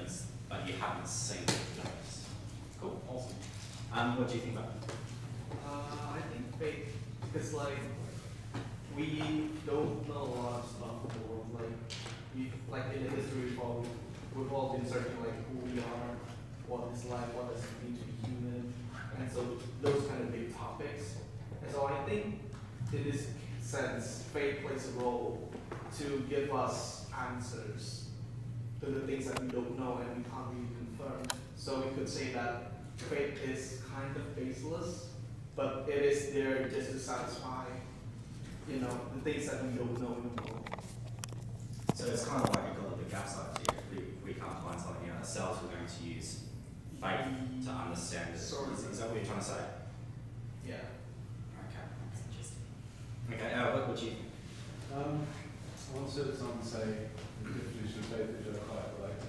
evidence, but you haven't seen it first. Cool, awesome. What do you think about it? I think faith, because like, we don't know a lot of stuff in the world. Like in the history we've all been searching like who we are, what is life, what does it mean to be human, and so those kind of big topics. And so I think in this sense, faith plays a role to give us answers to the things that we don't know and we can't really confirm. So we could say that faith is kind of baseless, but it is there just to satisfy, you know, the things that we don't know in the world. So it's kind of like a God of the gaps idea. We can't find something ourselves, we're going to use faith to understand it. Sort of. Is that what you're trying to say? Yeah. Okay, that's interesting. Okay, what do you think? I once heard someone say the definition of faith, which I quite like,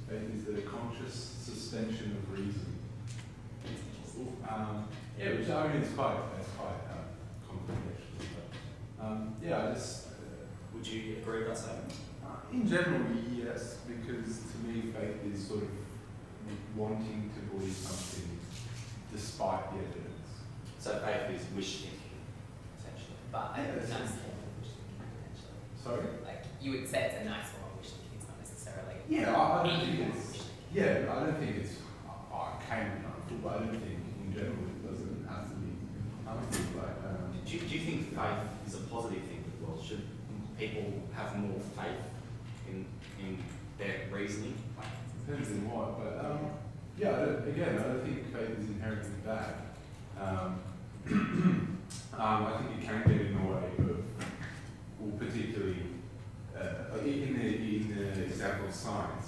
faith is the conscious suspension of reason. Yeah, which I mean is quite complicated. But yeah, I just. Would you agree with that statement? In general, yes, because to me, faith is sort of wanting to believe something despite the evidence. So faith is wish thinking, essentially. But Yeah, it's a that's- nice form of wish thinking, potentially. Sorry? Like, you would say it's a nice form of wish thinking, it's not necessarily Yeah, I don't any think form of it's. wish thinking. Yeah, I don't think it's arcane enough, but I don't think in general it doesn't have to be. I think like. Do you think faith is a positive thing as well? Should people have more faith in their reasoning? Depends on what, but yeah, I don't think faith is inherently bad. I think it can get in the way of, well, particularly in the example of science,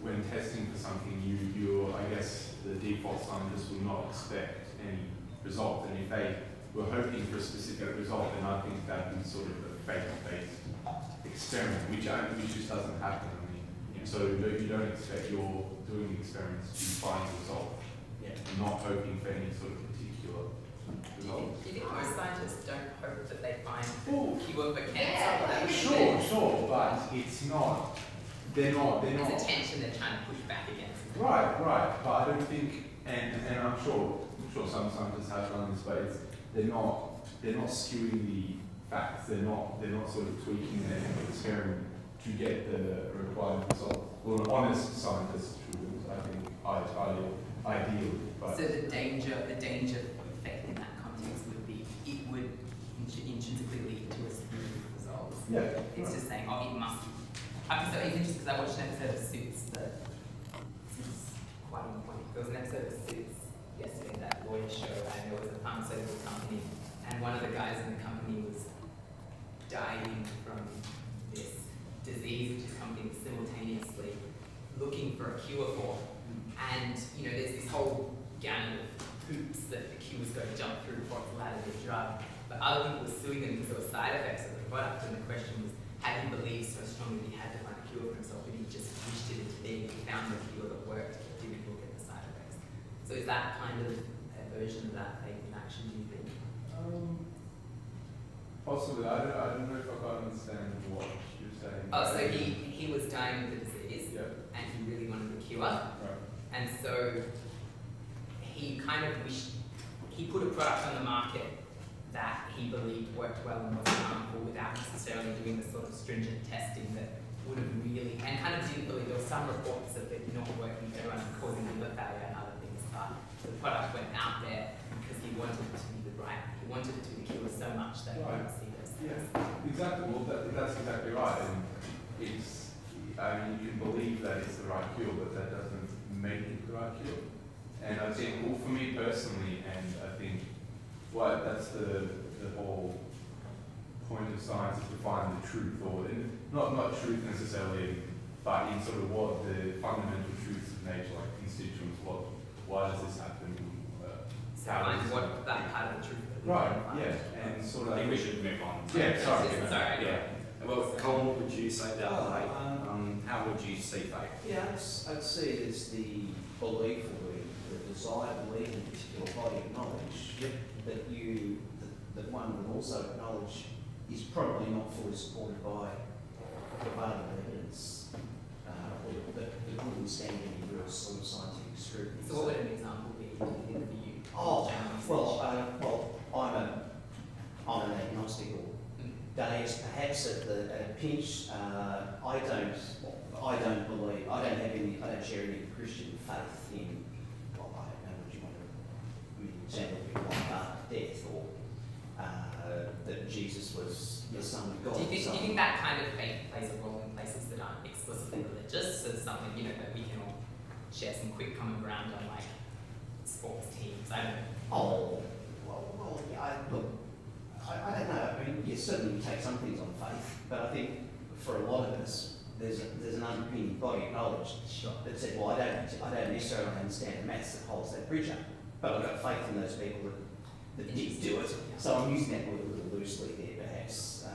when testing for something, you're, I guess, the default scientist will not expect any result, and if they were hoping for a specific result, then I think that would be sort of a faith-based experiment, which just doesn't happen. I mean, so you don't expect you're doing experiments to find a result, Yeah. and not hoping for any sort of particular result. Do you think most scientists don't hope that they find Oh, a cure for cancer? sure, but it's not. They're not. There's a tension they're trying to push back against. Right. But I don't think, and I'm sure some scientists have done this, but they're not skewing the facts. They're not sort of tweaking their experiment to get the required result. Well, an honest scientist should, I think, ideal. But So the danger effect in that context would be it would intrinsically lead to a smooth result. yeah, It's just saying, oh, it must. So even just because I watched an episode of Suits that seems quite on point. There was an episode of Suits yesterday, that lawyer show, and there was a pharmaceutical company, and one of the guys in the company was dying from this disease, which his company was simultaneously looking for a cure for. And you know, there's this whole gamut of hoops that the cure was going to jump through before it's allowed to be a drug. But other people were suing them because there were side effects of the product, and the question was, had he believed so strongly that he had to find a cure for himself, but he just wished it into being, he found the cure that worked, but didn't look at the side effects. So is that kind of a version of that faith in action, do you think? possibly. I don't know if I quite understand what you're saying. Oh, so he was dying of the disease, Yeah. and he really wanted the cure, Right. and so he kind of wished, he put a product on the market that he believed worked well and wasn't harmful without necessarily doing the sort of stringent testing that would have really, and kind of didn't believe, there were some reports of it not working very well and causing liver failure and other things, but the product went out there because he wanted it to be the right, he wanted it to be the cure so much that he Right. wouldn't see those things. Yeah, exactly. Well, that's exactly right. And it's, I mean, you can believe that it's the right cure, but that doesn't make it the right cure. And I think, well, for me personally, and I think, well, that's the whole point of science is to find the truth, or not truth necessarily, but in sort of what the fundamental truths of nature, like constituents, why does this happen? So find what that part of the truth that we Right, can find. yeah, and sort I of. think we should move on. Yeah, sorry. Sorry. Yeah. Well, Colin, what would you say about faith? How would you see faith? Yeah, I'd see it as the belief or the desire to believe in a particular body of knowledge that one would also acknowledge is probably not fully supported by available evidence. at a pinch, I don't share any Christian faith in, well, I don't know what you want to example like death or that Jesus was the Son of God. Do you think that kind of faith plays a role in places that aren't explicitly religious? So something, you know, that we can all share some quick common ground on, like sports teams. I don't know. Oh, well, yeah, I don't know. I mean, yes, certainly we take some things on faith, but I think for a lot of us, there's an underpinning body of knowledge that said, well, I don't necessarily understand the maths that holds that bridge up, but I've got faith in those people that did do it. So I'm using that word a little loosely there, perhaps. So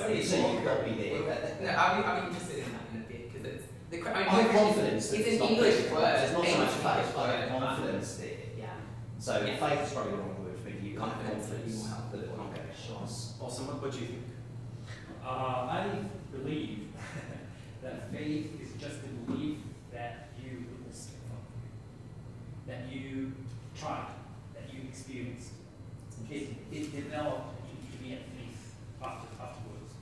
you've got me there. No, I'll be interested in that in a bit, because it's the. I have confidence that it's an English word. There's not so much English faith, I have word, confidence there. Yeah. So faith is probably the wrong word for me to use. Confidence that you will help that it will not go to Awesome. What do you think? I believe that faith is just the belief that you witnessed something, that you tried, that you experienced. It developed to be a faith afterwards.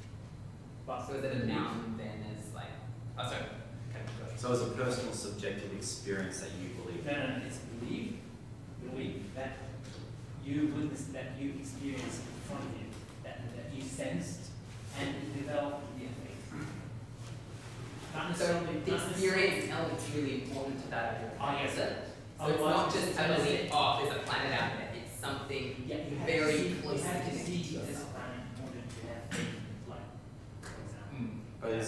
But So is it a noun then as like, oh sorry, okay, go ahead. So it's a personal subjective experience that you believe. no, it's belief that you witnessed, that you experienced in front of you, that you sensed, and it developed to be a faith. Not So necessarily. the experience element's really important to that. Oh, yes. So Otherwise, it's not just it's a just- belief, oh, there's a planet out there. It's something Yeah, you have very to see, closely you have to connected see to this yourself. planet in order to have faith in life, for example. But is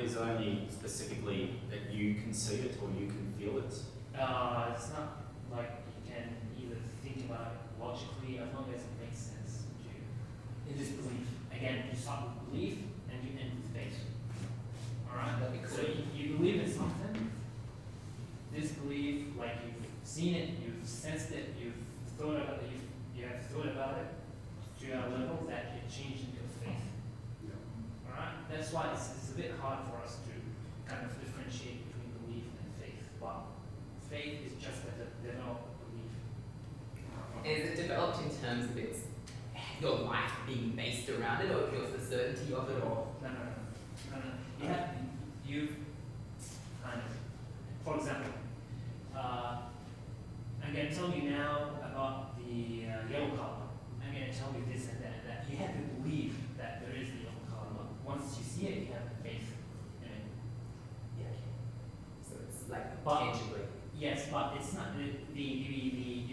it only specifically that you can see it or you can feel it? It's not like you can either think about it logically as long as it makes sense to you. In this belief, again, you start with belief and you end with faith. Alright? That'd be cool. So you believe in something, this belief, like you've seen it, you've sensed it, you've thought about it, you have thought about it to a level that it changed into faith. Alright? That's why it's a bit hard for us to kind of differentiate between belief and faith. But faith is just a developed belief. And is it developed in terms of its your life being based around it, or feels the certainty of it, or No. You've kind of, for example, I'm going to tell you now about the yellow color. I'm going to tell you this and that. You have to believe that there is the yellow color. Once you see it, you have faith in it. yeah, so it's like But- tangibly. Yes, but it's not in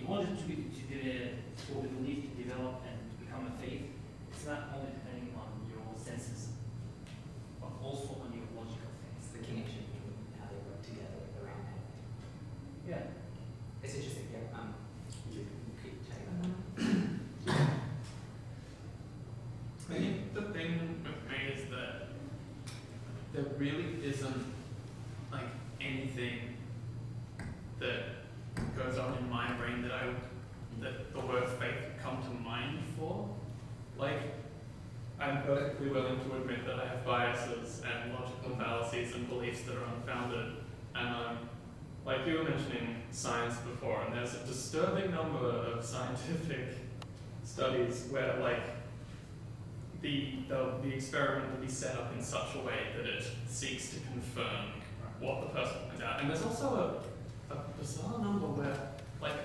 order for the belief to develop and become a faith, it's not only depending on your senses, but also on your logical It's things. the connection between how they work together around that. Yeah. It's interesting, yeah. Keep chatting about that. I think the thing with me is that there really isn't like anything that goes on in my brain that the word faith would come to mind for. Like, I'm perfectly willing to admit that I have biases and logical fallacies and beliefs that are unfounded. And like you were mentioning science before, and there's a disturbing number of scientific studies where like the experiment will be set up in such a way that it seeks to confirm what the person finds out. And there's also a bizarre number where like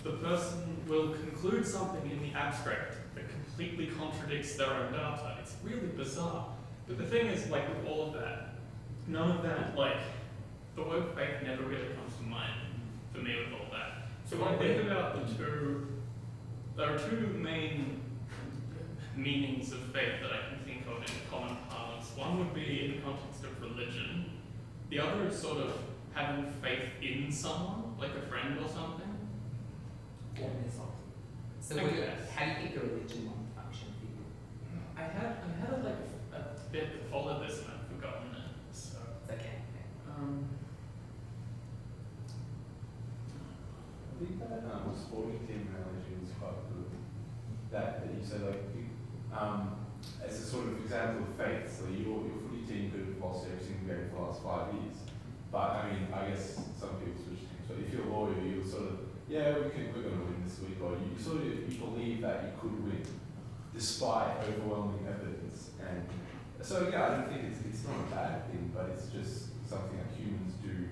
the person will conclude something in the abstract that completely contradicts their own data. It's really bizarre. But the thing is, like with all of that, none of that, like the word faith never really comes to mind for me with all that. So when I think about there are two main meanings of faith that I can think of in common parlance. One would be in the context of religion. The other is sort of having faith in someone, like a friend or something. So I what do you, guess. how do you think the religion will function for you? I had like a bit that followed this and I've forgotten it. So It's okay. I think that sporting team analogy was quite good. That you said like as a sort of example of faith. So your footy team could have lost every single game for the last 5 years. But I mean, I guess some people switch teams. So if you're a lawyer, you'll sort of we're going to win this week, or you believe that you could win, despite overwhelming evidence and So yeah, I don't think it's not a bad thing, but it's just something that humans do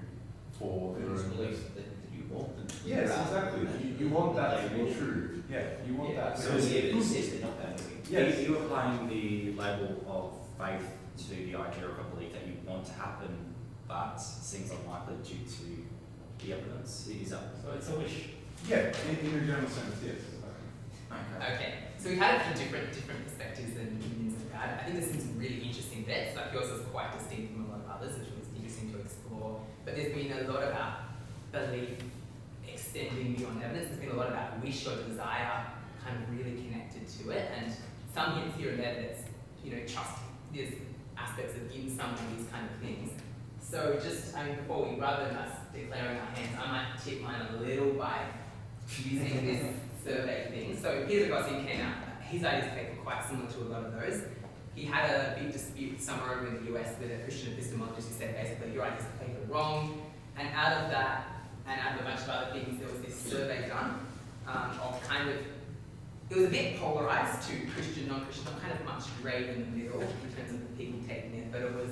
for their There's own belief that you want them to be Yes, right. exactly. You want that to be true. Yeah, you want that. So the evidence says they're not going to be. Yes. You applying the label of faith to the idea of a belief that you want to happen, but seems unlikely due to the evidence. Is that So it's a wish. Yeah, in a general sense, yes. okay? Okay, so we've had a few different perspectives and opinions about it. I think there's some really interesting bits, like yours is quite distinct from a lot of others, which was interesting to explore. But there's been a lot about belief extending beyond evidence. There's been a lot about wish or desire kind of really connected to it, and some hints here and there that it's, trust. There's aspects of in some of these kind of things. So before we, rather than us declaring our hands, I might tip mine a little by using this survey thing. So Peter Gossi came out, his ideas were quite similar to a lot of those. He had a big dispute somewhere over in the US with a Christian epistemologist who said basically your ideas are completely wrong. And out of that, and out of a bunch of other things, there was this survey done of kind of, it was a bit polarized to Christian, non-Christian, not kind of much grey in the middle in terms of the people taking it, but it was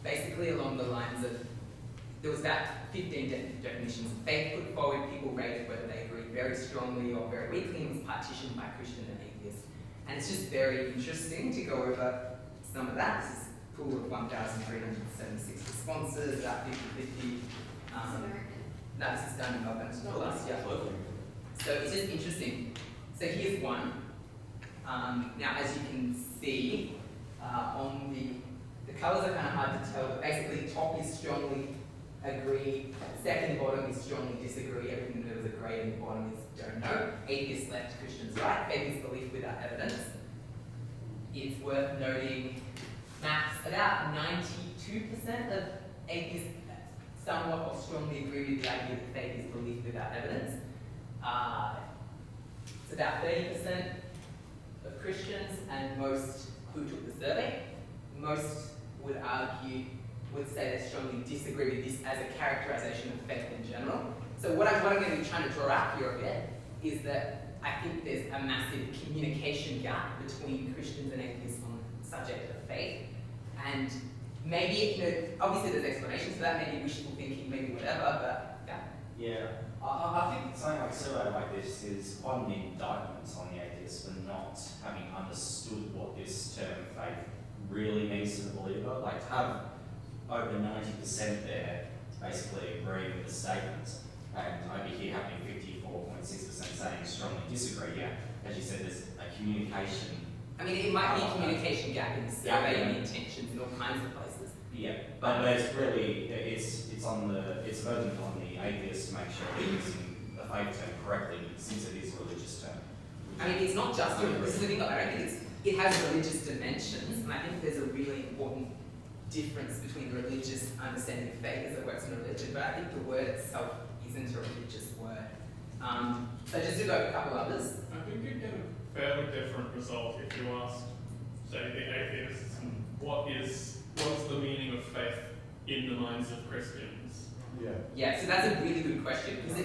basically along the lines of, there was about 15 definitions of faith put forward, people rated whether they agreed very strongly or very weakly, and it was partitioned by Christian and atheist. And it's just very interesting to go over some of that. This is a pool of 1,376 responses, about 50-50. No, this is done in Melbourne, it's not last year. So it's just interesting. So here's one. Now, as you can see, on the colours are kind of hard to tell, but basically top is strongly agree, second bottom is strongly disagree, everything that was a grey in the bottom is don't know, atheist left, Christians right, faith is belief without evidence. It's worth noting that about 92% of atheists somewhat or strongly agree with the idea that faith is belief without evidence. It's about 30% of Christians, and most who took the survey, most would say they strongly disagree with this as a characterization of faith in general. So what I'm going to be trying to draw out here a bit is that I think there's a massive communication gap between Christians and atheists on the subject of faith. And maybe, obviously there's explanations for that, maybe wishful thinking, maybe whatever, but yeah. Yeah, I think something like a survey like this is quite an indictment on the atheists for not having understood what this term faith really means to the believer. Like to have over 90% there basically agreeing with the statement, and over here having 54.6% saying strongly disagree. Yeah, as you said, there's a communication. I mean, it might be a communication gap in the survey and the intentions in all kinds of places. Yeah, but it's really, it's burdened on the atheists to make sure they're using the faith term correctly, since it is a religious term. I mean, it's not just this is the thing, I don't think it has religious dimensions, and I think there's a really important difference between the religious understanding of faith as it works in religion, but I think the word itself isn't a religious word. So just to go over a couple others. I think you'd get a fairly different result if you asked, say, the atheists, what's the meaning of faith in the minds of Christians? Yeah. Yeah, so that's a really good question, because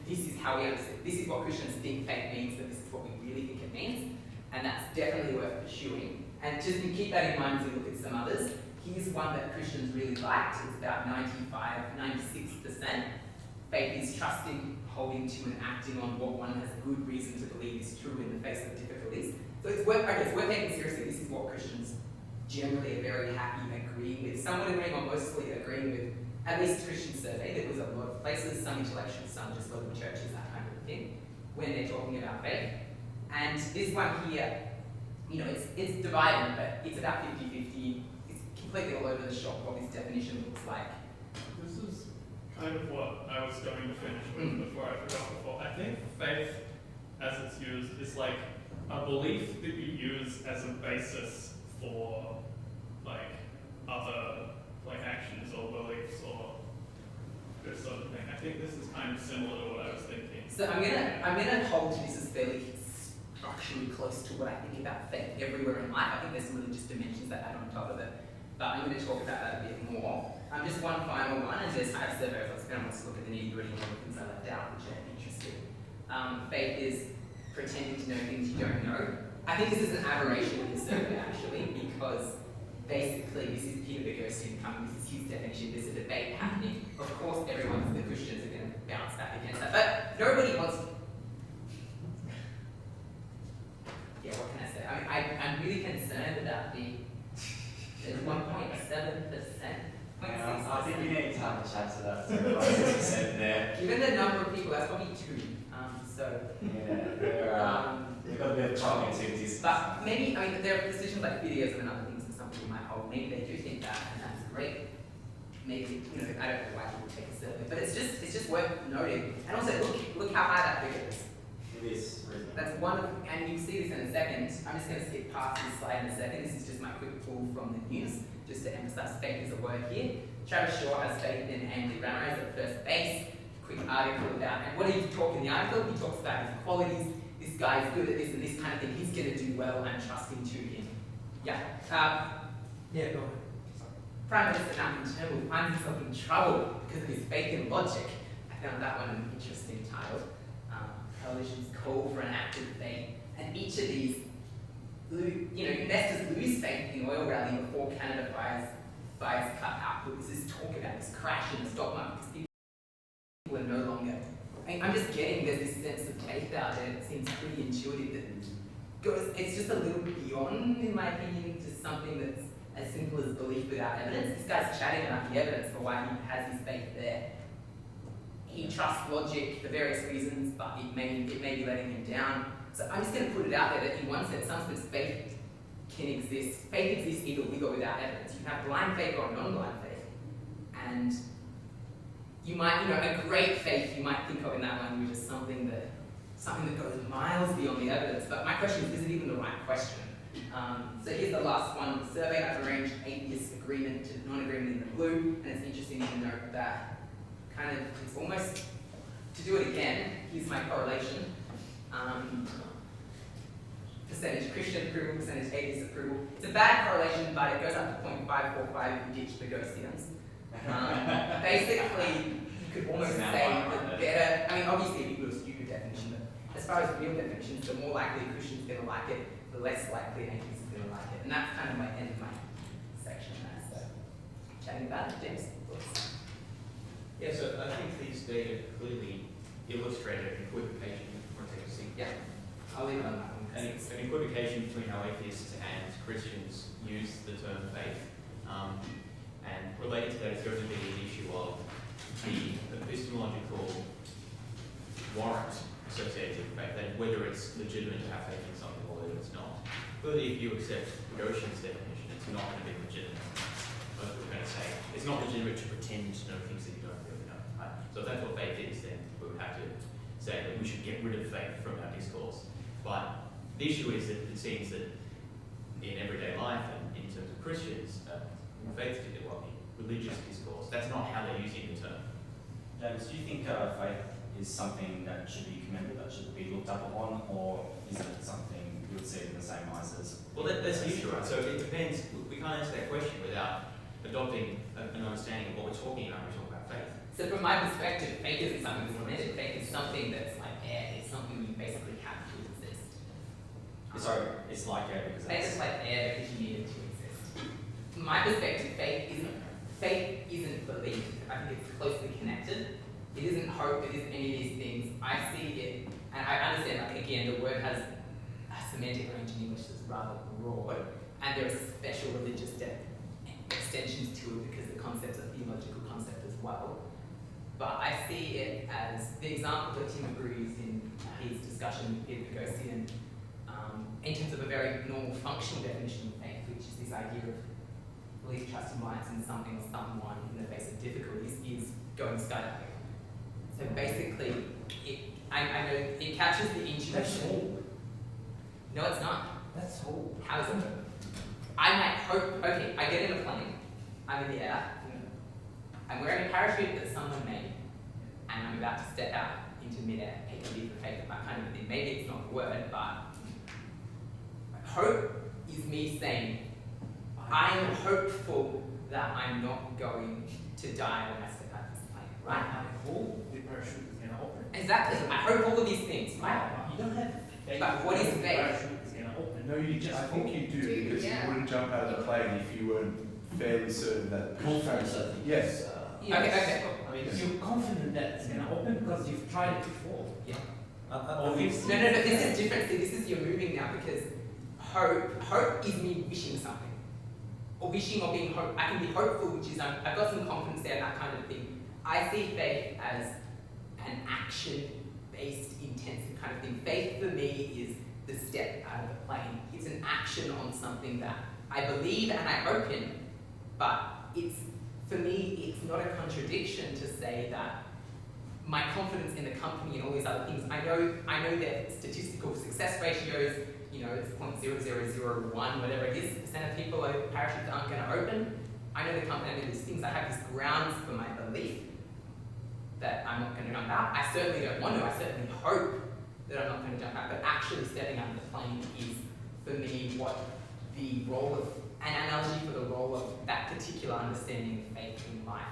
this is how we understand, this is what Christians think faith means, but this is what we really think it means, and that's definitely worth pursuing. And just to keep that in mind as we look at some others, here's one that Christians really liked. It's about 96%. Faith is trusting, holding to, and acting on what one has good reason to believe is true in the face of difficulties. So it's worth taking seriously. This is what Christians generally are very happy agreeing with. Somewhat agreeing, or mostly agreeing with, at least Christian survey. There was a lot of places, some intellectuals, some just local churches, that kind of thing, when they're talking about faith. And this one here, it's divided, but it's about 50-50. It's completely all over the shop what this definition looks like. This is kind of what I was going to finish with before I forgot before. I think faith, as it's used, is like a belief that you use as a basis for other actions or beliefs or this sort of thing. I think this is kind of similar to what I was thinking. So I'm gonna hold to this as fairly structurally close to what I think about faith everywhere in life. I think there's some religious dimensions that add on top of it, but I'm going to talk about that a bit more. Just one final one, and there's I have survey results. I don't want to look at the nitty-gritty and all the things I left out, which are interesting. Faith is pretending to know things you don't know. I think this is an aberration in the survey actually, because basically, this is Peter Boghossian coming, this is his definition, there's a debate happening. Of course, the Christians are going to bounce back against that, but nobody wants. Yeah, what can I say? I'm really concerned about the 1.7%. I think you need to have a chat to that. So, said there. Given the number of people, that's probably 2. They've got a bit of child activities. But maybe, I mean, there are positions like videos and other things that some people might hold. Maybe they do think that, and that's great. Maybe, I don't know why people take a survey, but it's just worth noting. And also, look how high that figure is. It is reasonable. That's one of, and you'll see this in a second. I'm just going to skip past this slide in a second. This is just my quick pull from the news, just to emphasize faith is a word here. Travis Shaw has faith in Andy Ramirez at first base. Quick article about, and what do you talk in the article? He talks about his qualities. This guy's good at this and this kind of thing. He's going to do well and trusting to him. Yeah. Go on. Prime Minister Malcolm Turnbull finds himself in trouble because of his faith in logic. I found that one an interesting title. Coalitions call for an act of faith, and each of these, investors lose faith in oil rally before Canada buys cut output. This is talk about this crash in the stock market because people are no longer. I'm just getting there's this sense of faith out there that seems pretty intuitive that goes. It's just a little beyond, in my opinion, just something that's as simple as belief without evidence. This guy's chatting about the evidence for why he has his faith there. He trusts logic for various reasons, but it may be letting him down. So I'm just going to put it out there that in one sense, some sort of faith can exist. Faith exists either with or without evidence. You can have blind faith or non-blind faith. And you might, a great faith you might think of in that language as something that goes miles beyond the evidence. But my question is it even the right question? So here's the last one. The survey I've arranged atheist agreement to non-agreement in the blue, and it's interesting to note that it's almost, to do it again, here's my correlation. Percentage Christian approval, percentage atheist approval. It's a bad correlation, but it goes up to 0.545 if you ditch the Ghostians. Basically, you could almost say the better, obviously if you do a stupid definition, but as far as real definitions, the more likely a Christian's going to like it, the less likely an atheist is going to like it. And that's kind of my end of my section there. So, chatting about it, James. Thoughts? Yeah, so I think these data clearly illustrate an equivocation. Yeah, I'll leave it on that one. An equivocation between how atheists and Christians use the term faith. And related to that is going to be the issue of the epistemological warrant associated with faith, that whether it's legitimate to have faith in something or whether it's not. Clearly, if you accept Goshen's definition, it's not going to be legitimate. Most people are going to say it's not legitimate to pretend to know things that you don't really know. Right? So if that's what faith is, then we would have to say that we should get rid of faith from our discourse. But the issue is that it seems that in everyday life and in terms of Christians, faith, well, in religious discourse, that's not how they're using the term. James, do you think faith is something that should be commended, that should be looked up upon, or is it something you would see it in the same eyes as? Well, that's the issue, right? So it depends. We can't answer that question without adopting an understanding of what we're talking about when we talk about faith. So from my perspective, faith isn't something that's limited. Faith is something that's like air. It's something you basically have to exist. Sorry, it's like air because faith is like air because you need it to exist. From my perspective, faith isn't belief. I think it's closely connected. It isn't hope. It isn't any of these things. I see it, and I understand. Like again, the word has a semantic range in English that's rather broad, and there are special religious extensions to it because the concept's a theological concept as well. But I see it as the example that Tim agrees in his discussion with Peter Boghossian, in terms of a very normal functional definition of faith, which is this idea of belief, trust, and reliance in something or someone in the face of difficulties, is going skydiving. So basically, I know it captures the intuition. That's all. No, it's not. That's all. How is it? I might hope, okay, I get in a plane, I'm in the air, I'm wearing a parachute that someone made, and I'm about to step out into midair, take a leap of faith, that kind of thing. Maybe it's not the word, but hope is me saying, I am hopeful that I'm not going to die when I step out of this plane, right? I'm cool, the parachute is gonna open. Exactly, I hope all of these things, right? You don't have faith. But what is The faith? parachute is gonna open. No, you just, I think you do, because yeah. you wouldn't jump out of the plane if you weren't fairly certain that. Confidence, I think. Yes. Okay. I mean, you're confident that it's gonna open because you've tried it before. Yeah. Or I you've No, this is different. See, this is you're moving now because hope is me wishing something. Or wishing or being hope. I can be hopeful, which is I've got some confidence there, that kind of thing. I see faith as an action-based, intensive kind of thing. Faith for me is the step out of the plane. It's an action on something that I believe and I hope in, but for me, it's not a contradiction to say that my confidence in the company and all these other things, I know that statistical success ratios, it's 0.0001, whatever it is, percent of people parachutes aren't going to open. I know the company, I know these things, I have these grounds for my belief that I'm not going to jump out. I certainly don't want to, I certainly hope that I'm not going to jump out, but actually stepping out of the plane is, for me, what the role of, an analogy for the role of that particular understanding of faith in life.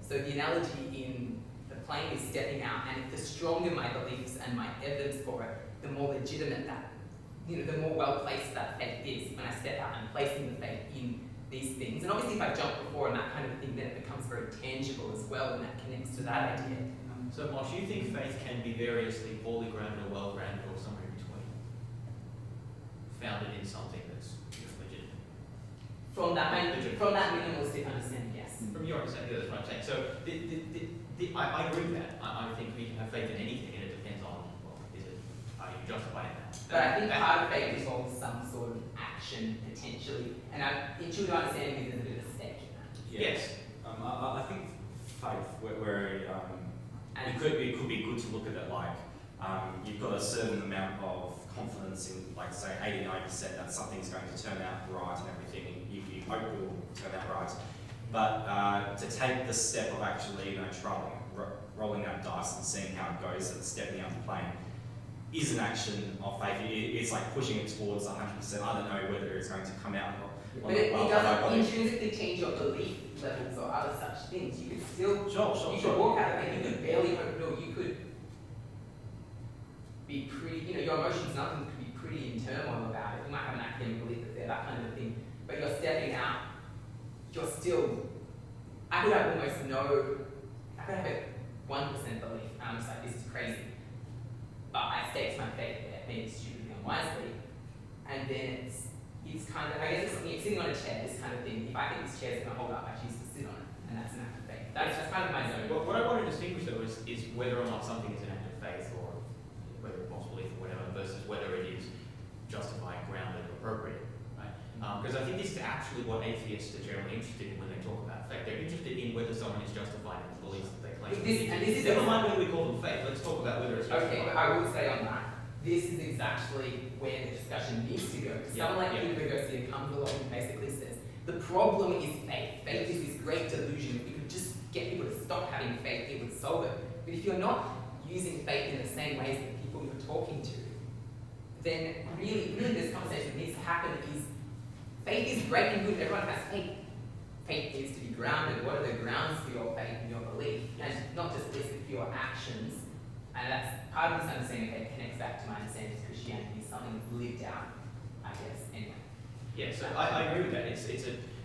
So the analogy in the plane is stepping out, and the stronger my beliefs and my evidence for it, the more legitimate that, the more well-placed that faith is when I step out and placing the faith in these things. And obviously if I jump before and that kind of thing, then it becomes very tangible as well, and that connects to that idea. So, Moshe, you think faith can be variously poorly grounded or well grounded or somewhere in between? Founded in something that's legitimate? From that minimalistic understanding, yes. From your understanding, that's what I'm saying. So, I agree with that. I think we can have faith in anything, and it depends on, are you justifying that? But I think part of faith involves some sort of action, potentially, and intuitive understanding is a bit of a stake in that. Yes. I think faith, where it could be good to look at it like you've got a certain amount of confidence in, like say 89% that something's going to turn out right and everything, and you hope it will turn out right. But to take the step of actually, rolling that dice and seeing how it goes and stepping out the plane is an action of faith. It's like pushing it towards 100%. I don't know whether it's going to come out. But it doesn't intrinsically change your belief levels or other such things. You could still, you could walk out of it, you could barely hope, no, you could be pretty, your emotions, nothing could be pretty in turmoil about it. You might have an academic belief that they're that kind of thing, but you're stepping out, you're still, I could have almost I could have a 1% belief, and I'm just like, this is crazy. But I staked my faith there, maybe stupidly and wisely, and then it's kind of, I guess it's something, sitting on a chair, this kind of thing. If I think this chair is going to hold up, I choose to sit on it, and that's an act of faith. That's kind of my zone. What I want to distinguish though is whether or not something is an act of faith, or whether it's false belief or whatever, versus whether it is justified, grounded, or appropriate, right? Because I think this is actually what atheists are generally interested in when they talk about faith. They're interested in whether someone is justified in the beliefs that they claim. Never mind whether we call them faith. Let's talk about whether it's justified. Okay, but I will say on that, this is exactly where the discussion needs to go. Someone like Peter Garcia comes along and basically says, the problem is faith. Faith is this great delusion. If we could just get people to stop having faith, it would solve it. But if you're not using faith in the same ways that people you're talking to, then really this conversation needs to happen is, faith is great and good, everyone has faith. Faith needs to be grounded. What are the grounds for your faith and your belief? And not just listed for your actions. And that's part of this understanding that connects back to my understanding of Christianity, something that's lived out, I guess, anyway. Yeah, so I agree with that.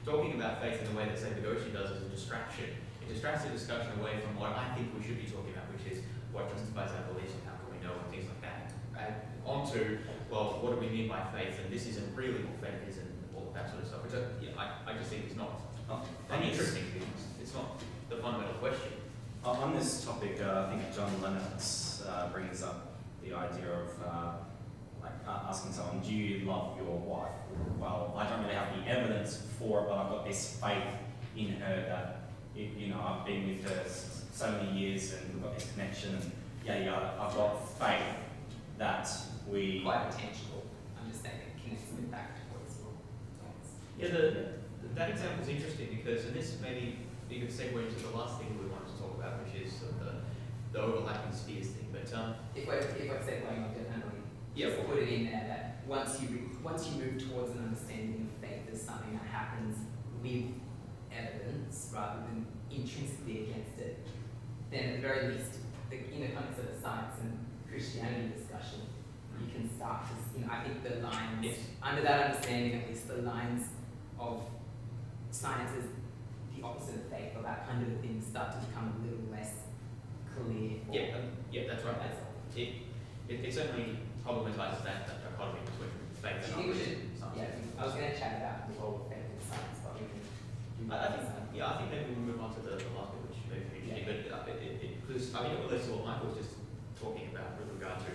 Talking about faith in the way that, say, Fodor does is a distraction. It distracts the discussion away from what I think we should be talking about, which is what justifies our beliefs and how can we know and things like that. And onto, well, what do we mean by faith? And this isn't really what faith is and all of that sort of stuff, which I just think is not interesting. It's not the fundamental question. On this topic, I think John Lennox brings up the idea of asking someone, do you love your wife? Well, I don't really have any evidence for it, but I've got this faith in her that, I've been with her so many years and we've got this connection and yada yada. I've got faith that we... Quite tangible. I'm just saying it connects me back towards your thoughts. Yeah, that example is interesting because, and this maybe you could segue into the last thing we wanted to talk about, which is the overlapping spheres thing. But if we're segueing, I'll definitely put it in there that once you move towards an understanding of faith as something that happens with evidence rather than intrinsically against it, then at the very least, in the context of the science and Christianity discussion, you can start to, I think the lines, under that understanding at least, the lines of science as the opposite of faith, or that kind of thing, start to become a little less clear. Yeah, that's right. It certainly problematizes that dichotomy between faith Do and you think we should, science. I was going to chat about the role of faith in science, but we can do I that. think maybe we'll move on to the last bit, which may be interesting, but because I mean, it relates to what Michael was just talking about with regard to,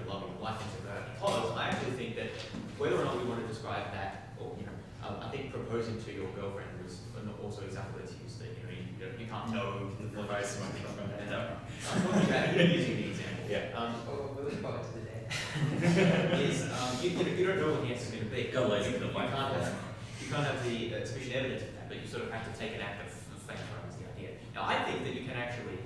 loving life and things like that. Because I actually think that whether or not we want to describe that, or, I think proposing to your girlfriend was also an example that's used that, you can't know the voice or something. And I'm talking about you using the example. Yeah. We'll look forward to the day. Is, you don't know what the answer's going to be. Go lazy You for the can't have the sufficient evidence of that, but you sort of have to take an act of faith around the idea. Now, I think that you can actually,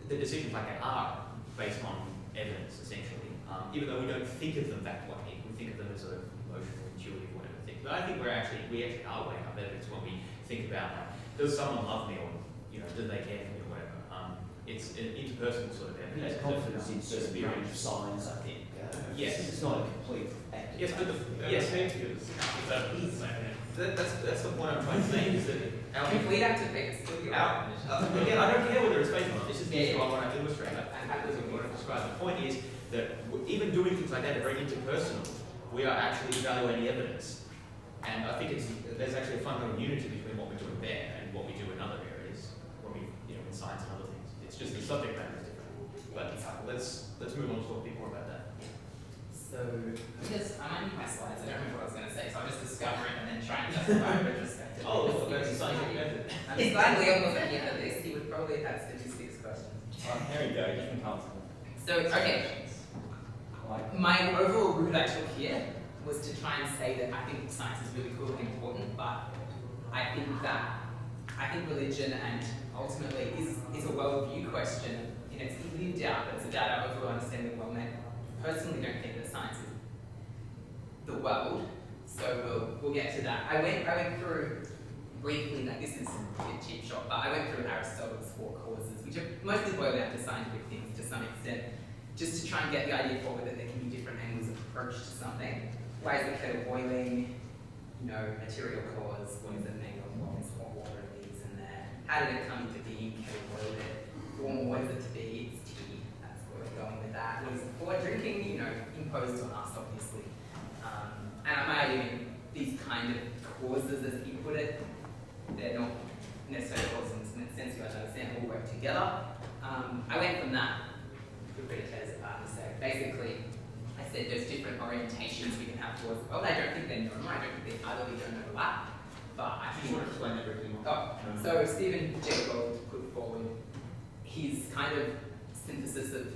the decisions like that are based on evidence, essentially. Even though we don't think of them that way, we think of them as sort of emotional, intuitive, whatever thing. But I think we actually are weighing up evidence when we think about, like, does someone love me, or do they care for me, or whatever. It's an interpersonal sort of evidence. There's confidence in certain range of signs, I think. Yes. It's not a complete act. Yes, but that's the point I'm trying to make, is that our Complete act of faith is still your again, I don't care whether it's faith or not. This is the issue I want to illustrate. That was what I want to describe. The point is that even doing things like that are very interpersonal. We are actually evaluating evidence, and I think there's actually a fundamental unity between what we're doing there and what we do in other areas, when we, in science and other things. It's just the subject matter is different. But let's move on to talk a bit more about that. So, I might need my slides, I don't remember what I was going to say, so I'll just discover it and then try and justify it retrospectively. Oh, that's a scientific method. I'm glad Leo wasn't here for this, he would probably have statistics questions. There we go, you can answer them. So, okay, my overall route I took here was to try and say that I think science is really cool and important, but I think religion and ultimately is a worldview question. It's lived out, but it's about our overall understanding of the world. And I personally don't think that science is the world, so we'll get to that. I went through briefly, like this is a bit cheap shot, but I went through Aristotle's 4 causes, which are mostly boiled down to scientific things to some extent, just to try and get the idea forward that there can be different angles of approach to something. Why is the kettle boiling? Material cause, what is it made of, what is hot water leaves in there? How did it come into being? Kettle boiled it. Formal, what is it to be? It's tea. That's where we're going with that. What is it for? Drinking, imposed on us, obviously. And I'm arguing these kind of causes, as you put it, they're not necessarily causes in the sense you guys understand, all work together. I went from that, feel free to tear this apart in a sec. Basically, I said there's different orientations we can have towards the world. I don't think they're normal, I don't think they utterly don't overlap. But I think. You want to explain everything more? So Stephen Jay Gould put forward his kind of synthesis of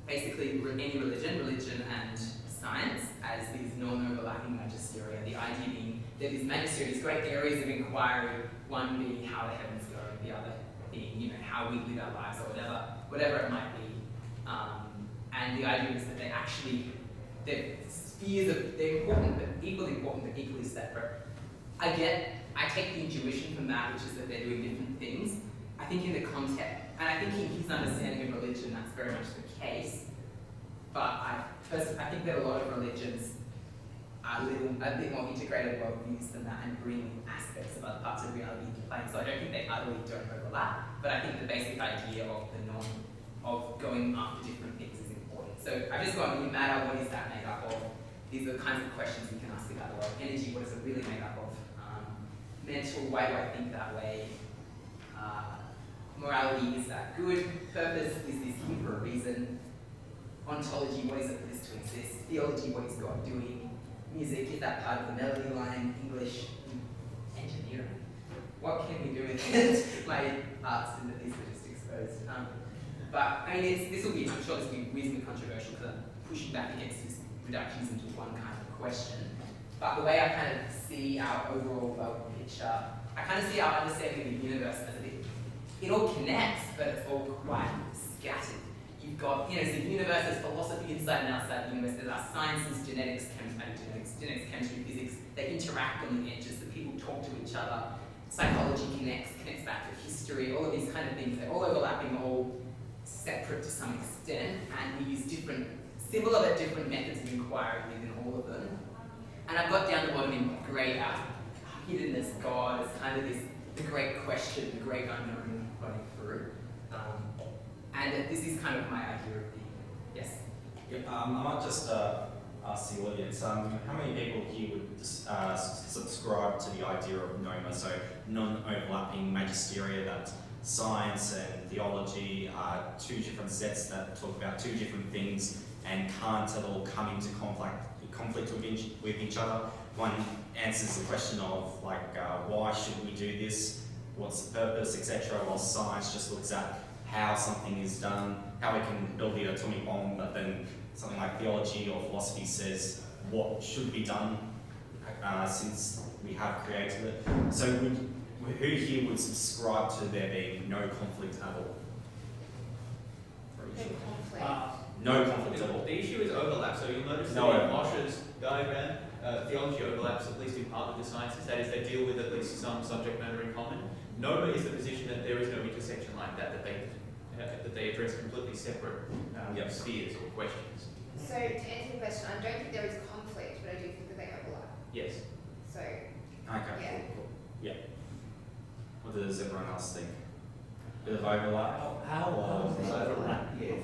basically any religion and science as these non-overlapping magisteria. The idea being that these magisteria, these great areas of inquiry, one being how the heavens go, the other being, how we live our lives or whatever it might be. And the idea is that they're spheres of, they're important, but equally separate. I take the intuition from that, which is that they're doing different things. I think in the context, and I think in his understanding of religion, that's very much the case. But I think that a lot of religions are a bit more integrated worldviews than that and bring aspects of other parts of reality into play. So I don't think they utterly don't overlap, but I think the basic idea of of going after different things is important. So I've just gone, matter, what is that made up of? These are the kinds of questions we can ask about the world. Energy, what is it really made up of? Mental, why do I think that way? Morality, is that good? Purpose, is this here for a reason? Ontology, what is it for this to exist? Theology, what is God doing? Music, is that part of the melody line? English, engineering. What can we do with it? My art sympathies were just exposed. But I mean, I'm sure this will be reasonably controversial because I'm pushing back against this reductions into one kind of question. But the way I kind of see our overall world picture, I kind of see our understanding of the universe as a bit, it all connects, but it's all quite scattered. You've got, the universe, there's philosophy inside and outside the universe, there's our sciences, genetics, chemistry, physics, they interact on the edges, that people talk to each other, psychology connects back to history, all of these kind of things, they're all overlapping, all separate to some extent, and we use similar but different methods of inquiry within all of them. And I've got down the bottom in grey hidden as God, as kind of the great question, the great unknown running through. And this is kind of my idea of the, yes? Yeah, I might just ask the audience, how many people here would subscribe to the idea of NOMA, so non-overlapping magisteria, that science and theology are two different sets that talk about two different things and can't at all come into conflict with each other? One answers the question of like, why should we do this, what's the purpose, etc., while science just looks at how something is done, how we can build the atomic bomb, but then something like theology or philosophy says what should be done since we have created it. So who here would subscribe to there being no conflict at all? No conflict at all. The issue is overlap, so you'll notice No that in overlap. Moshe's diagram, theology overlaps at least in part with the sciences, that is, they deal with at least some subject matter in common. NOMA is the position that there is no intersection like that they address completely separate spheres or questions. So to answer your question, I don't think there is conflict, but I do think that they overlap. Yes. So, Okay, cool. Yeah. What does everyone else think? Bit of overlap? How does that overlap? Yeah.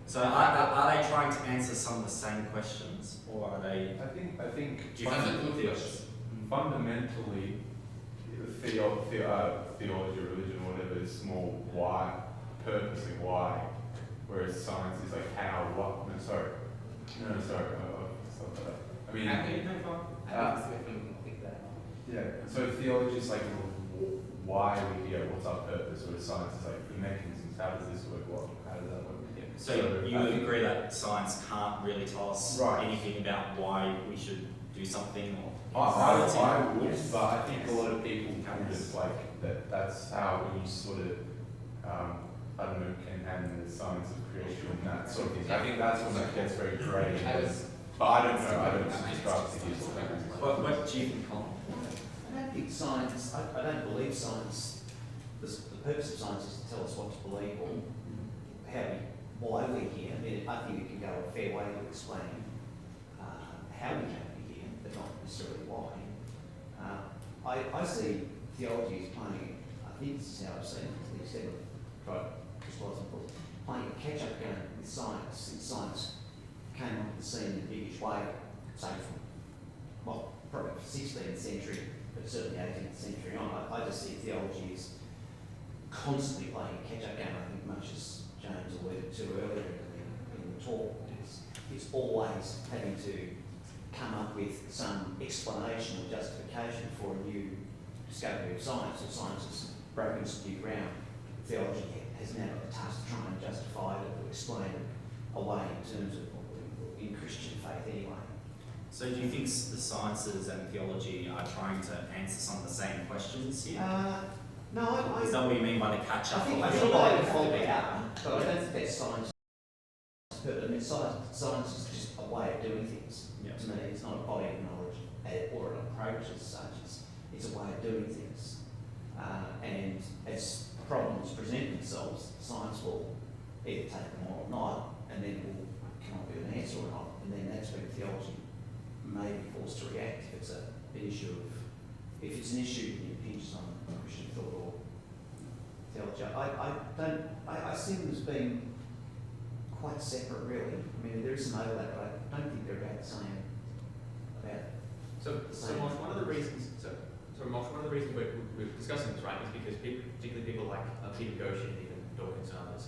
So are they trying to answer some of the same questions, or are they? I think Do you think theology? fundamentally, theology, religion, whatever, is more why, purpose and why, whereas science is like how, what. No, sorry. Stop that. I mean, yeah. So theology is like why are we here, what's our purpose, whereas science is like the mechanisms. How does this work? How does that work? Yeah. So you would agree that science can't really tell us Right. anything about why we should do something, or I would, but I think a lot of people wouldn't like that. That's how when you sort of, I don't know, can handle the science of creation and that sort of thing. I think that's when that gets very grey. But I don't know. I don't subscribe to his. what do you think, Colin? I don't think science, I don't believe science, the purpose of science is to tell us what to believe or why we're here. I mean, I think it can go a fair way to explain how we came to be here, but not necessarily why. I see theology as playing, I think this is how I've seen it, to the extent I've tried to crystallise and put, playing a catch-up game with science, since science came onto the scene in a biggish way, say from, well, probably 16th century, but certainly 18th century on. I just see theology as constantly playing a catch-up game, I think, much as James alluded to earlier in the talk. It's always having to come up with some explanation or justification for a new discovery of science, or science has broken some new ground. Theology has now got the task of trying to justify it or explain it away in terms of, in Christian faith anyway. So do you think the sciences and theology are trying to answer some of the same questions here? No, Is that what you mean by the catch-up? I feel by default they are, but I don't think that's science. I mean, science is just a way of doing things. Yeah. To me, it's not a body of knowledge or an approach as such. It's a way of doing things. And as problems present themselves, science will either take them on or not, and then will come up with an answer or not. And then that's when theology may be forced to react if it's an issue if it's an issue that impinges on Christian thought or theology. I see them as being quite separate, really. I mean, there is some overlap, but I don't think they're about the same. So Moshe, one of the reasons we're discussing this, right, is because people, particularly people like Peter Goshen, even Dawkins and others,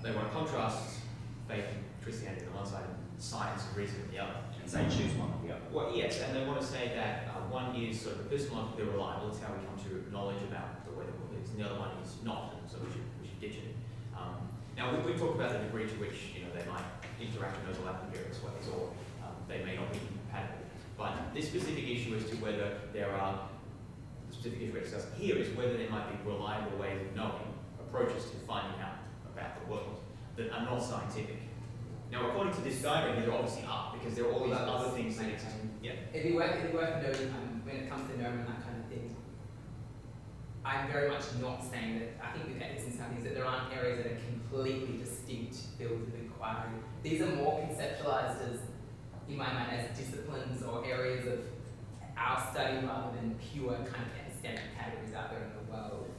they want to contrast faith and Christianity on the one side and science and reason on the other. And say choose one or the other. Well, yes, and they want to say that one is sort of epistemologically reliable, it's how we come to knowledge about the way the world is, and the other one is not, and so we should ditch it. Now, we talked about the degree to which they might interact and overlap in various ways, or they may not be compatible. But this specific issue as to whether there are, the specific issue we're discussing here is whether there might be reliable ways of knowing, approaches to finding out about the world that are not scientific. Now, according to this diagram, there obviously are, because there are all these other things that exist. Yeah. It'd be worth noting when it comes to NOMA and that kind of thing. I'm very much not saying that, I think with ethics and some things that there aren't areas that are completely distinct fields of inquiry. These are more conceptualized as, in my mind, as disciplines or areas of our study rather than pure kind of epistemic categories out there in the world.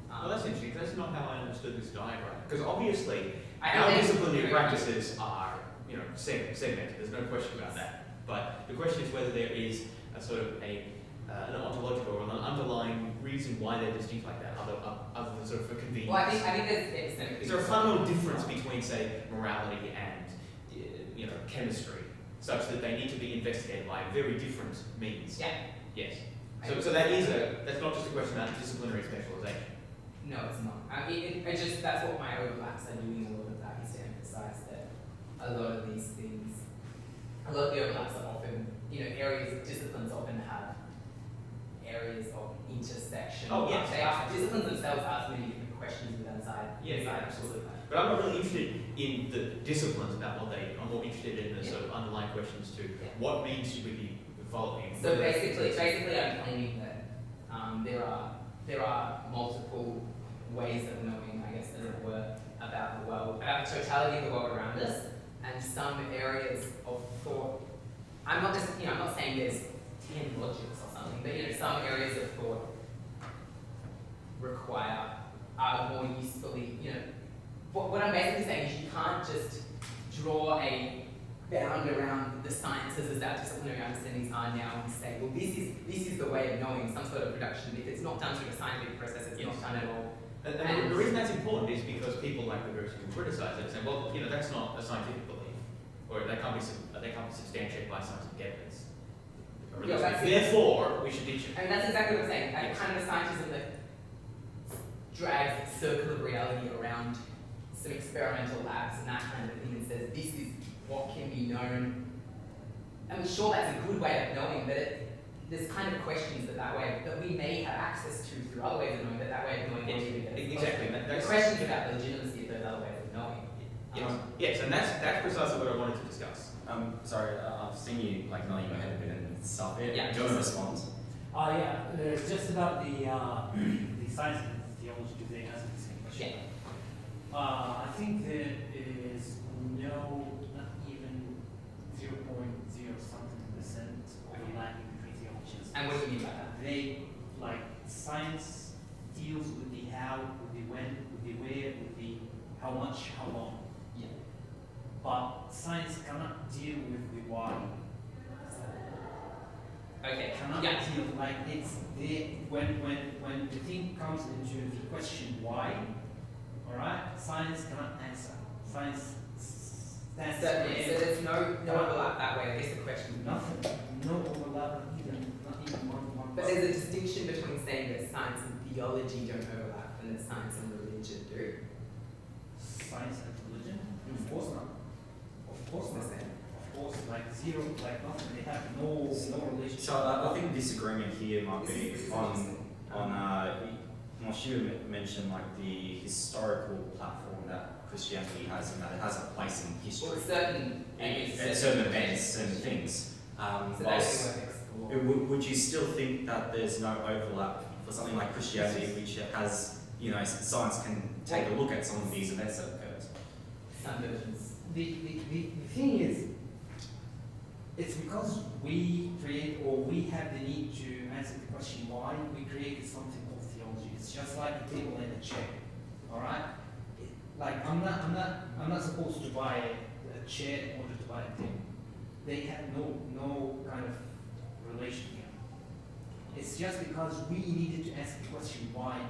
Well, that's interesting, because that's not how I understood this diagram. Because obviously, I our think disciplinary practices are, you know, segmented, there's no question about that. But the question is whether there is a sort of an ontological or an underlying reason why they're distinct like that, other than sort of for convenience. Well, I think there's epistemic. Is there a fundamental difference between, say, morality and, you know, chemistry, such that they need to be investigated by very different means? Yeah. Yes. So that's not just a question about disciplinary specialization. No, it's not. I mean, it just, that's what my overlaps are doing a lot of that, is to emphasize that a lot of these things, a lot of the overlaps are often, you know, areas of disciplines often have areas of intersection. Oh, yes. They ask, disciplines themselves ask many different questions inside. Yeah, absolutely. But I'm not really interested in the disciplines about what they, I'm more interested in the sort of underlying questions to what means should we be following. So basically I'm claiming that there are multiple ways of knowing, I guess, as it were, about the world, about the totality of the world around us, and some areas of thought. I'm not saying there's 10 logics or something, but, you know, some areas of thought are more usefully, you know, what I'm basically saying is you can't just draw a bound around the sciences as our disciplinary understandings are now and say, well, this is the way of knowing, some sort of reduction. If it's not done through a scientific process, it's not done at all. And the reason that's important is because people like the groups can criticize it and say, well, you know, that's not a scientific belief, or they can't be substantiated by scientific evidence. Therefore, we should ditch it. And that's exactly what I'm saying. That kind of scientism that drags a circle of reality around some experimental labs and that kind of thing and says, this is what can be known. I mean, sure, that's a good way of knowing, but there's kind of questions that way that we may have access to through other ways of knowing, but that way of knowing Exactly. The questions about the legitimacy of those other ways of knowing. Yes, and that's precisely what I wanted to discuss. Sorry, I've seen you like nodding your head a bit and stuff. Yeah. Do you want to respond? It's just about the science and theology. Do they answer the same question? Yeah. I think there is not even 0.0% overlapping between theologies. And what do you mean by that? They, like, science deals with the how, with the when, with the where, with the how much, how long. Yeah. But science cannot deal with the why. Okay. Cannot deal, like, it's the when the thing comes into the question why, alright, science cannot answer. Science stands So there's no overlap that way. I guess the question. nothing, no overlap, not even one. But there's a distinction between saying that science and theology don't overlap and that science and religion do. Science and religion? Of course not. Of course not. Of course, like zero, like nothing. They have no relationship. So I think disagreement here might be on Moshe mentioned like the historical platform that Christianity has and that it has a place in history. Or certain events, certain things. So that's Would you still think that there's no overlap for something like Christianity, which has, you know, science can take a look at some of these events that occurred? Some versions. The thing is, it's because we create or we have the need to answer the question why we created something called theology. It's just like a table and a chair. Alright? Like I'm not supposed to buy a chair in order to buy a table. They have no kind of relation here. It's just because we needed to ask the question why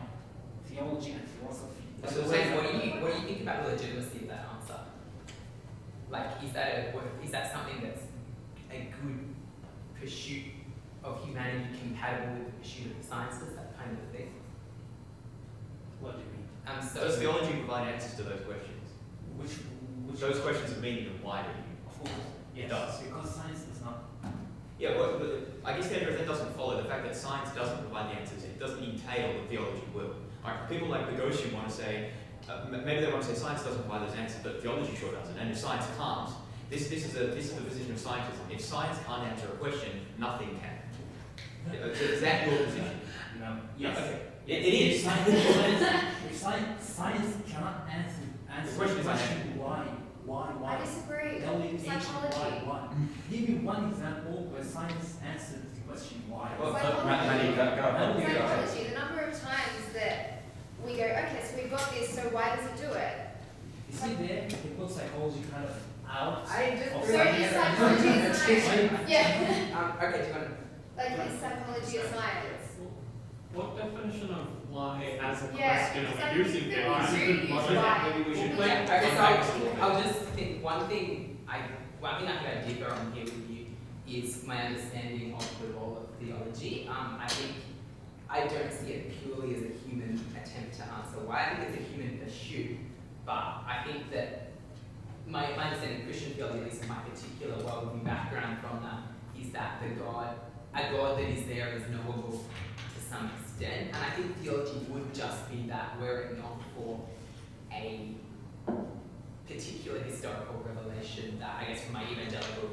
theology and philosophy. So what do you think about the legitimacy of that answer? Like, is that something that's a good pursuit of humanity compatible with the pursuit of the sciences, that kind of thing? What do you mean? Does theology provide answers to those questions? Which those questions of meaning and why do you? Of course, yes, it does. Because science does not. Yeah, well, I guess that doesn't follow the fact that science doesn't provide the answers. It doesn't entail that theology will. Right? People like Boghossian want to say, maybe they want to say science doesn't provide those answers, but theology sure doesn't. And if science can't, this is the position of scientism. If science can't answer a question, nothing can. Is that your position? No. Yes. Okay. It is. Science cannot answer The question is why. I disagree. Psychology. Why. Give me one example where science answers the question why. Well, Psychology. go. Psychology, the number of times that we go, okay, so we've got this, so why does it do it? You see there, they put psychology kind of out. I just of So is psychology a science? Yeah. Okay, do you want to? Like, is psychology a science? What definition of why as a Yeah, question because are I we think using that there? we do use why. Maybe we should Okay, context a so little bit. I'll just think one thing I could differ on here with you is my understanding of the role of theology. I think I don't see it purely as a human attempt to answer why. I think it's a human pursuit, but I think that my understanding of Christian theology, at least in my particular worldview background from that, is that a God that is there is knowable to some extent, and I think theology would just be that were it not for a particular historical revelation that, I guess, from my evangelical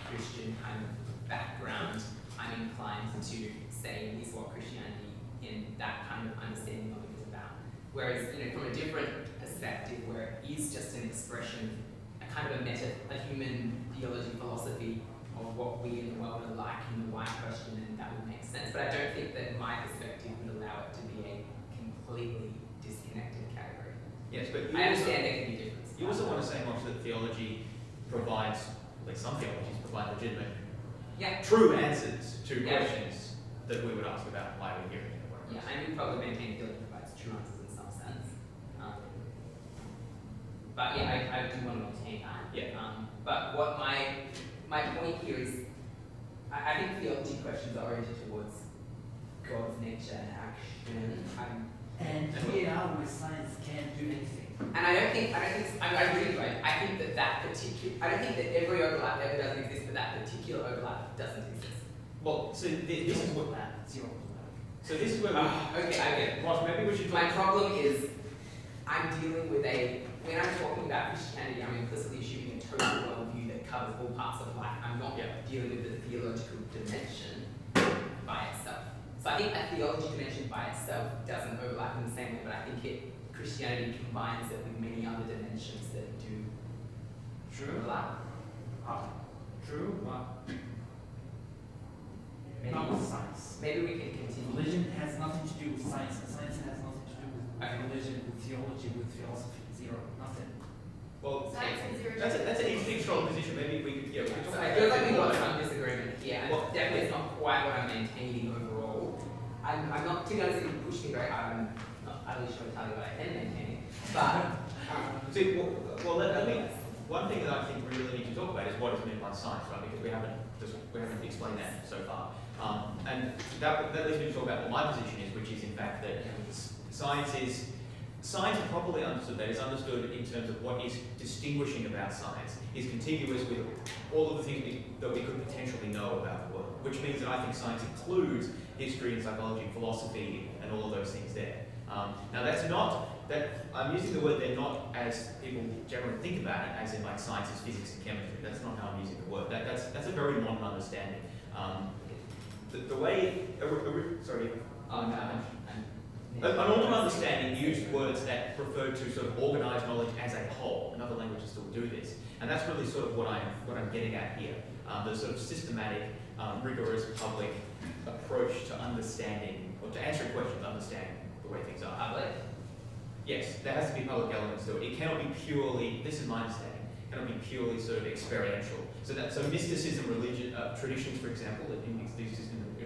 Christian kind of background, I'm inclined to say is what Christianity in that kind of understanding of it is about. Whereas, from a different perspective, where it is just an expression, a kind of a human theology philosophy of what we in the world are like in the why question, and that would make sense. But I don't think that my perspective would allow it to be a completely disconnected category. Yes, but I understand there can be differences. you also want to say, Moshe, that theology provides, like some theologies provide legitimate, true answers to questions that we would ask about why we're hearing it. Yeah, I mean, probably maintain theology provides true answers in some sense. But yeah, I do want to maintain that. Yeah. But what my point here is, I think theology questions are oriented towards God's nature and action. And here where science can't do anything. And I agree, right? I think I don't think that every overlap ever doesn't exist, but that particular overlap doesn't exist. Well, so this is what. Zero. So this is where we. Okay, I get it. Ross, maybe we should. My problem is, I'm dealing with when I'm talking about Christianity, I'm implicitly assuming a total worldview that covers all parts of life. I'm not dealing with the theological dimension by itself. So I think a theology dimension by itself doesn't overlap in the same way, but I think Christianity combines it with many other dimensions that do overlap. True, but Maybe, not with science. maybe we can continue. Religion has nothing to do with science, and science has nothing to do with religion, with theology, with philosophy. Zero, nothing. Well, Science and zero. that's an interesting strong position. Maybe we could, we could talk So about I feel that like we more. got some disagreement here. Well, Definitely it's not quite what I'm maintaining overall. I'm not, to be honest, it didn't push me very hard. I'm not utterly sure entirely what I am maintaining. But, See, let me. One thing that I think we really need to talk about is what is meant by science, right? Because we haven't explained that so far. And that leads me to talk about what my position is, which is in fact that science properly understood, that is understood in terms of what is distinguishing about science, is contiguous with all of the things that we could potentially know about the world, which means that I think science includes history and psychology and philosophy and all of those things there. Now that's not, I'm using the word there not as people generally think about it, as in like science is physics and chemistry. That's not how I'm using the word. That's a very modern understanding. The way, sorry. An older understanding used words that referred to sort of organised knowledge as a whole, and other languages still do this. And that's really sort of what I'm getting at here. The sort of systematic, rigorous public approach to understanding, or to answering questions, understanding the way things are. public. Yes, there has to be public elements to it. It cannot be purely, this is my understanding, cannot be purely sort of experiential. So mysticism, religion, traditions, for example, in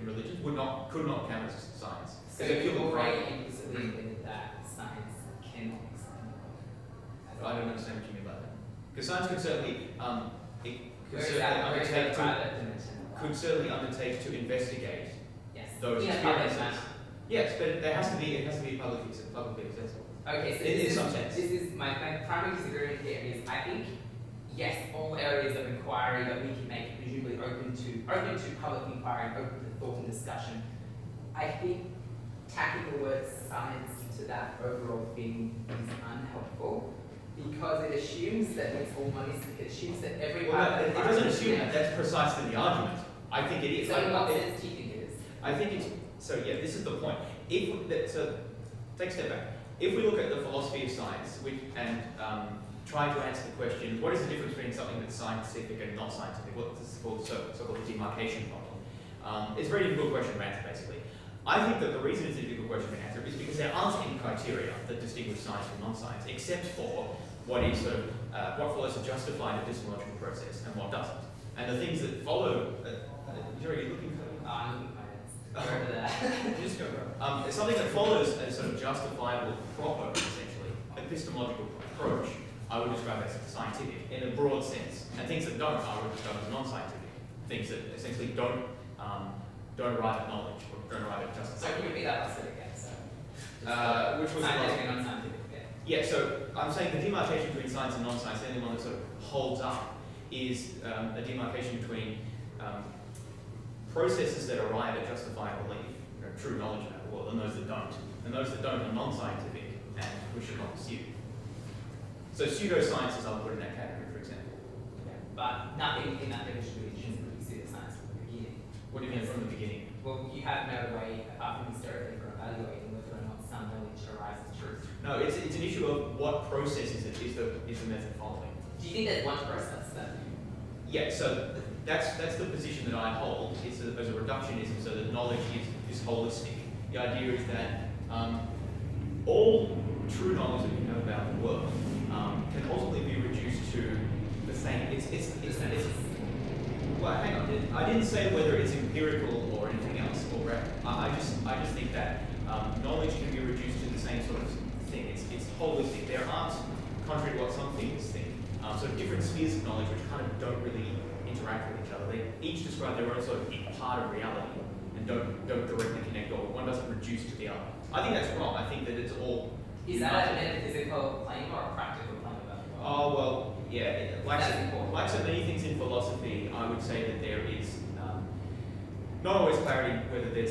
religions could not count as science. So you've already implicitly admitted that science cannot explain the world. I don't understand what you mean by that. Because science could certainly, could certainly undertake to investigate those experiences. Yes, but it has to be publicly accessible. Okay, so in some sense. This is my primary disagreement here is I think yes, all areas of inquiry that we can make presumably open to public inquiry and open to thought and discussion. I think tacking the word science to that overall thing is unhelpful because it assumes that it's all monistic. It assumes that every part it doesn't assume that. That's precisely the argument. I think it is. So in what sense do you think it is? I think it's, so yeah, this is the point. so take a step back. If we look at the philosophy of science and try to answer the question, what is the difference between something that's scientific and not scientific? What this is called so-called the demarcation problem. It's a very difficult question to answer, basically. I think that the reason it's a difficult question to answer is because there aren't any criteria that distinguish science from non-science, except for what follows a justified epistemological process and what doesn't. And the things that follow, you're already looking for them? I'm looking for it. Go over that. Just go. It's something that follows a sort of justifiable, proper, essentially, epistemological approach. I would describe as scientific in a broad sense, and things that don't I would describe as non-scientific. Things that essentially don't arrive at knowledge or don't arrive at justice. So can you repeat that last bit again? So, which was scientific and non-scientific. Yeah, so I'm saying the demarcation between science and non-science, the only one that sort of holds up is a demarcation between processes that arrive at justified belief, true knowledge about the world, and those that don't. And those that don't are non-scientific, and we should not pursue. So pseudosciences, I'll put in that category, for example. Yeah. But nothing in that definition really intrinsically pseudoscience from the beginning. What do you mean from the beginning? Well, you have no way, apart from historically, for evaluating whether or not some knowledge arrives as truth. No, it's an issue of what process is the method following. Do you think there's one process that? Yeah, so that's the position that I hold. It's as a reductionism, so that knowledge is holistic. The idea is that all true knowledge that we have about the world can ultimately be reduced to the same. Well, hang on. I didn't say whether it's empirical or anything else. I just think that knowledge can be reduced to the same sort of thing. It's holistic. There aren't, contrary to what some things think, sort of different spheres of knowledge which kind of don't really interact with each other. They each describe their own sort of part of reality and don't directly connect, or one doesn't reduce to the other. I think that's wrong. I think that it's all. Is that a metaphysical claim or a practical claim about the world? Oh well, yeah. Like so many things in philosophy, I would say that there is not always clarity whether the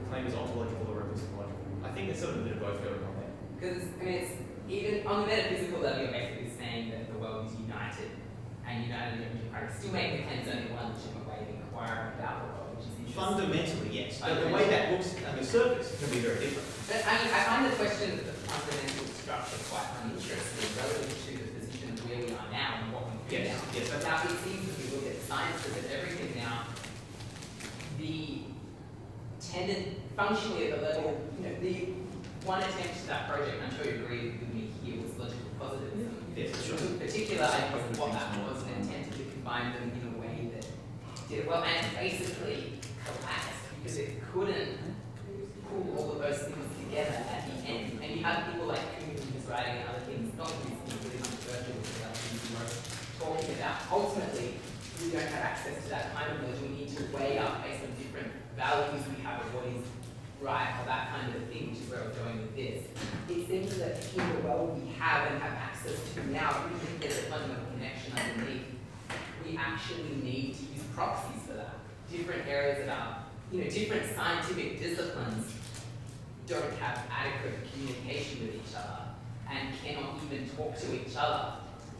claim is ontological or epistemological. I think there's sort of a bit of both going on there. Because I mean, it's even on the metaphysical level, you're basically saying that the world is united, and united in practice still may depends only one legitimate way of inquiring about the world, which is interesting. Fundamentally, yes. But the way that looks on the surface can be very different. But I mean, I find the question of the fundamental structure quite uninteresting relative to the position of where we are now and what we do now. Yes. Now, it seems if you look at sciences and everything now, the functionally at the level, the one attempt to that project, I'm sure you agree with me here, was logical positivism. Yes, sure. In particular, I think what that was an attempt to combine them in a way that did it well and basically collapsed because it couldn't pull all of those things together at the end. And you have people like Kuhn who's writing and other things, not these really controversial about things you were talking about. Ultimately, we don't have access to that kind of knowledge. We need to weigh up based on different values we have of what is right or that kind of thing, which is where I was going with this. It seems that in the world we have and have access to now, we think there's a fundamental connection underneath. We actually need to use proxies for that. Different areas of our, different scientific disciplines don't have adequate communication with each other and cannot even talk to each other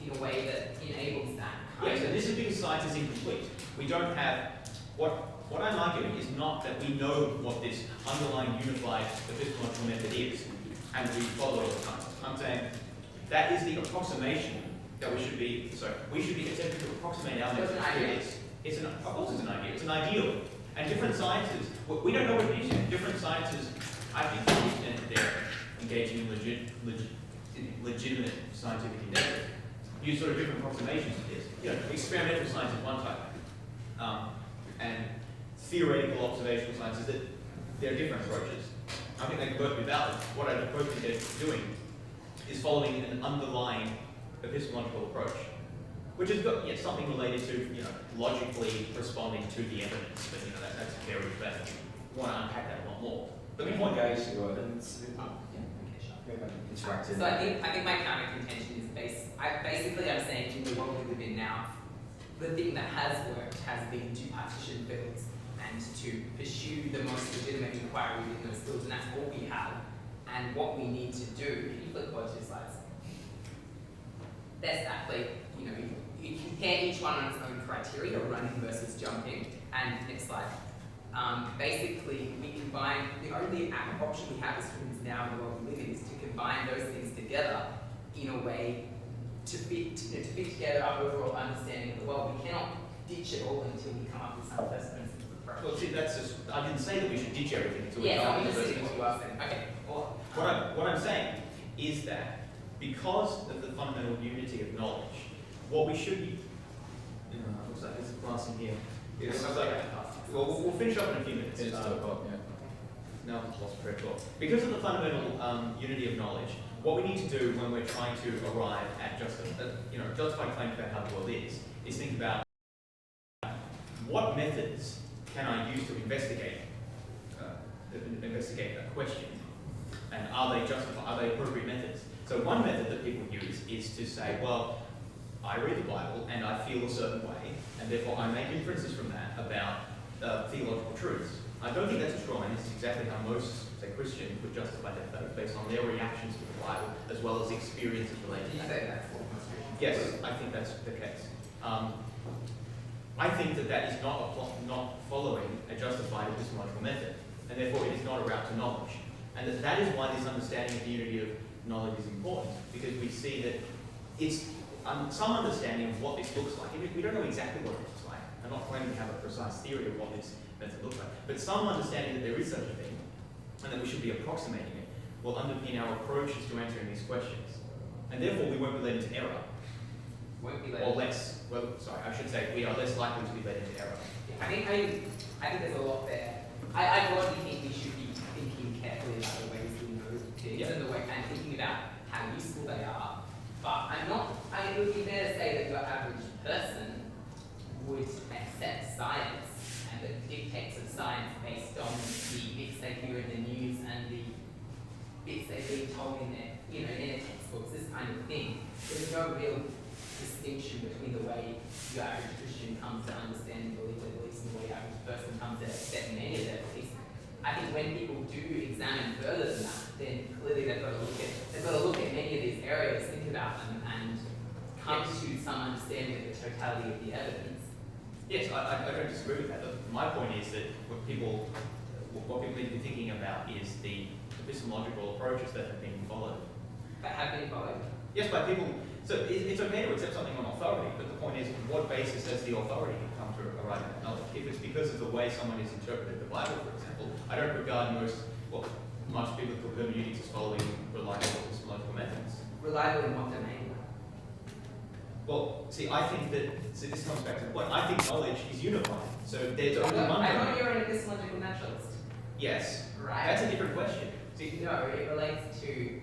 in a way that enables that. Yeah, so this is because science is incomplete. We don't have what I'm arguing is not that we know what this underlying unified epistemological method is, and we follow it all the time. I'm saying that is the approximation that we should be attempting to approximate our method to this. Of course it's an idea. It's an ideal. And different sciences, we don't know what it is yet. Different sciences, I think, to the extent that they're engaging in legitimate scientific endeavor, use sort of different approximations to this. Experimental science is one type. And theoretical observational sciences, that there are different approaches. I think they can both be valid. What I both think they're doing is following an underlying epistemological approach, which has got something related to logically responding to the evidence. But that's very vague. You want to unpack that a lot more. But the point goes to evidence. So I think my counter contention is basically I'm saying in the world we live in now, the thing that has worked has been to partition fields and to pursue the most legitimate inquiry within those fields, and that's all we have. And what we need to do, can you flip forward 2 slides? There's that, you compare each one on its own criteria, running versus jumping, and next slide. basically we combine, the only option we have as students now in the world we live in is to combine those things together in a way to fit together our overall understanding of the world. We cannot ditch it all until we come up with some first principles approach. Well, see, that's just, I didn't say that we should ditch everything until we Yeah, come I'm up with just the saying first what you are saying. Okay, well, What I'm saying is that because of the fundamental unity of knowledge, what we should be, looks like there's a class in here. It looks like, well, we'll finish up in a few minutes. It's 2 o'clock, yeah. No, I've lost prayer talk. Because of the fundamental unity of knowledge, what we need to do when we're trying to arrive at justifying claims about how the world is think about what methods can I use to investigate a question, and are they appropriate methods? So one method that people use is to say, well, I read the Bible and I feel a certain way, and therefore I make inferences from that about theological truths. I don't think that's a straw man. This is exactly how most, say, Christians would justify their faith based on their reactions to the Bible as well as experiences related to you that. say that's what most Christians Yes, do. I think that's the case. I think that is not following a justified epistemological method, and therefore it is not a route to knowledge. And that is why this understanding of the unity of knowledge is important, because we see that it's some understanding of what this looks like. We don't know exactly what it looks like. I'm not claiming to have a precise theory of what this method looks like, but some understanding that there is such a thing, and that we should be approximating it, will underpin our approaches to answering these questions. And therefore we won't be led into error. Won't be Or less, well, sorry, I should say we are less likely to be led into error. I think there's a lot there. I broadly think we should be thinking carefully about the ways we know things and the way and thinking about how useful they are. But it would be fair to say that your average person would accept science and the dictates of science based on the bits they hear in the news and the bits they've been told in their textbooks, this kind of thing. There's no real distinction between the way your average Christian comes to understand and believe their beliefs and the way your average person comes to accept many of their beliefs. I think when people do examine further than that, then clearly they've got to look at many of these areas, think about them, and come to some understanding of the totality of the evidence. Yes, I don't disagree with that. But my point is that what people need to be thinking about is the epistemological approaches that have been followed. But have been followed. Yes, by people. So it's okay to accept something on authority, but the point is, what basis has the authority come to arrive at that knowledge? If it's because of the way someone has interpreted the Bible, for example, I don't regard much biblical hermeneutics as following reliable epistemological methods. Reliable in what domain? Well, see, I think that, this comes back to the point, I think knowledge is unified. So there's only one. I thought you were an epistemological naturalist. Yes. Right. That's a different question. See, No, it relates to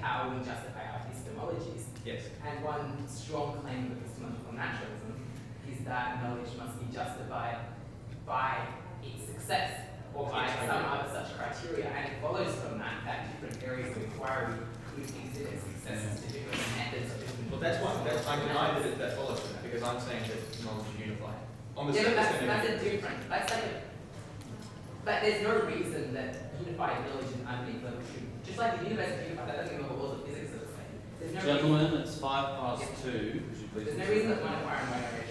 how we justify our epistemologies. yes. And one strong claim of epistemological naturalism is that knowledge must be justified by its success or by Yes, I some agree. other such criteria. And it follows from that different areas of inquiry could exhibit successes to different methods of different. Well, I deny that follows from that, because I'm saying that knowledge is unified. On the Yeah, but surface, that's a different. But there's no reason that unified knowledge and underneath level should. Just like the universe is unified, that doesn't mean all the laws of physics are the same. There's no Gentlemen, it's 2:05. Could you please? There's no reason that one acquiring one area